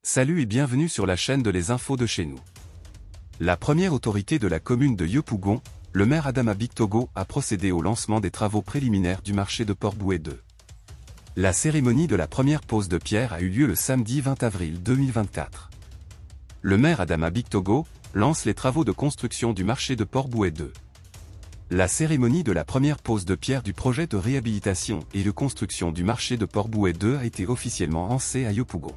Salut et bienvenue sur la chaîne de Les Infos de chez nous. La première autorité de la commune de Yopougon, le maire Adama Bictogo, a procédé au lancement des travaux préliminaires du marché de Port-Bouët 2. La cérémonie de la première pose de pierre a eu lieu le samedi 20 avril 2024. Le maire Adama Bictogo lance les travaux de construction du marché de Port-Bouët 2. La cérémonie de la première pose de pierre du projet de réhabilitation et de construction du marché de Port-Bouët 2 a été officiellement lancé à Yopougon.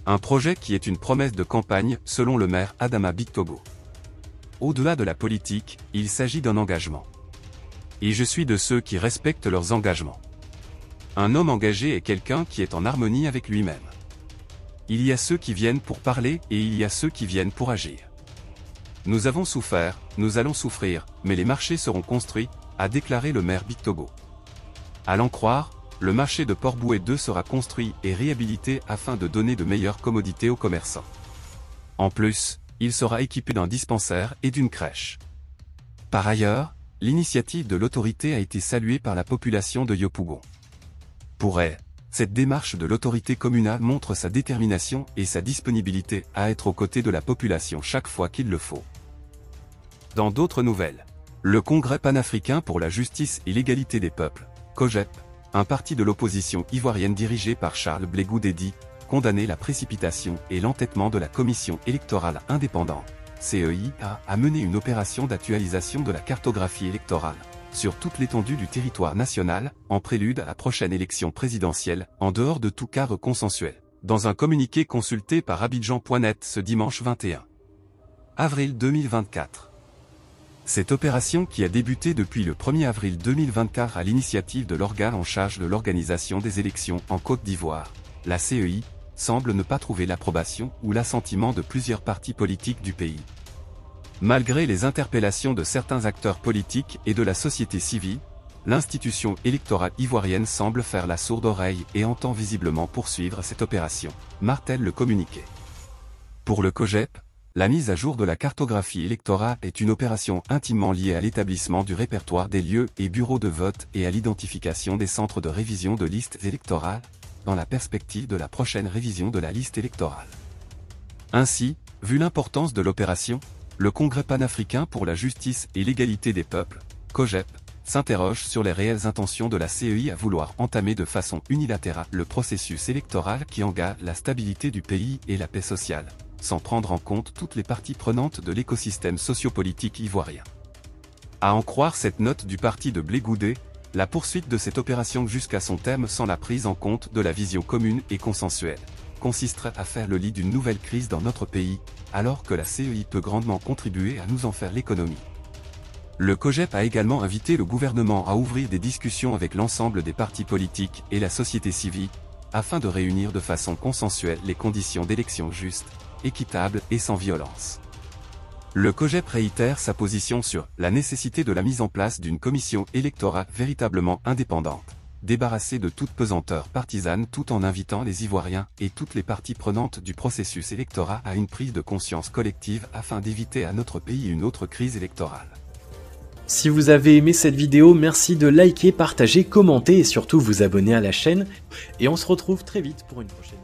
Un projet qui est une promesse de campagne, selon le maire Adama Bictogo. Au-delà de la politique, il s'agit d'un engagement. Et je suis de ceux qui respectent leurs engagements. Un homme engagé est quelqu'un qui est en harmonie avec lui-même. Il y a ceux qui viennent pour parler et il y a ceux qui viennent pour agir. Nous avons souffert, nous allons souffrir, mais les marchés seront construits, a déclaré le maire Bictogo. À l'en croire, le marché de Port-Bouët 2 sera construit et réhabilité afin de donner de meilleures commodités aux commerçants. En plus, il sera équipé d'un dispensaire et d'une crèche. Par ailleurs, l'initiative de l'autorité a été saluée par la population de Yopougon. Pour elle, cette démarche de l'autorité communale montre sa détermination et sa disponibilité à être aux côtés de la population chaque fois qu'il le faut. Dans d'autres nouvelles, le Congrès panafricain pour la justice et l'égalité des peuples, COJEP, un parti de l'opposition ivoirienne dirigé par Charles Blé Goudet, condamné la précipitation et l'entêtement de la Commission électorale indépendante, CEI, à mener une opération d'actualisation de la cartographie électorale sur toute l'étendue du territoire national, en prélude à la prochaine élection présidentielle, en dehors de tout cadre consensuel, dans un communiqué consulté par Abidjan.net ce dimanche 21 avril 2024. Cette opération qui a débuté depuis le 1er avril 2024 à l'initiative de l'organe en charge de l'organisation des élections en Côte d'Ivoire, la CEI, semble ne pas trouver l'approbation ou l'assentiment de plusieurs partis politiques du pays. Malgré les interpellations de certains acteurs politiques et de la société civile, l'institution électorale ivoirienne semble faire la sourde oreille et entend visiblement poursuivre cette opération, martèle le communiqué. Pour le COJEP, la mise à jour de la cartographie électorale est une opération intimement liée à l'établissement du répertoire des lieux et bureaux de vote et à l'identification des centres de révision de listes électorales, dans la perspective de la prochaine révision de la liste électorale. Ainsi, vu l'importance de l'opération, le Congrès panafricain pour la justice et l'égalité des peuples, COJEP, s'interroge sur les réelles intentions de la CEI à vouloir entamer de façon unilatérale le processus électoral qui engage la stabilité du pays et la paix sociale, sans prendre en compte toutes les parties prenantes de l'écosystème sociopolitique ivoirien. À en croire cette note du parti de Blé Goudet, la poursuite de cette opération jusqu'à son terme sans la prise en compte de la vision commune et consensuelle, consisterait à faire le lit d'une nouvelle crise dans notre pays, alors que la CEI peut grandement contribuer à nous en faire l'économie. Le COJEP a également invité le gouvernement à ouvrir des discussions avec l'ensemble des partis politiques et la société civile, afin de réunir de façon consensuelle les conditions d'élections justes, équitables et sans violence. Le COJEP réitère sa position sur la nécessité de la mise en place d'une commission électorale véritablement indépendante, débarrassée de toute pesanteur partisane tout en invitant les Ivoiriens et toutes les parties prenantes du processus électoral à une prise de conscience collective afin d'éviter à notre pays une autre crise électorale. Si vous avez aimé cette vidéo, merci de liker, partager, commenter et surtout vous abonner à la chaîne. Et on se retrouve très vite pour une prochaine vidéo.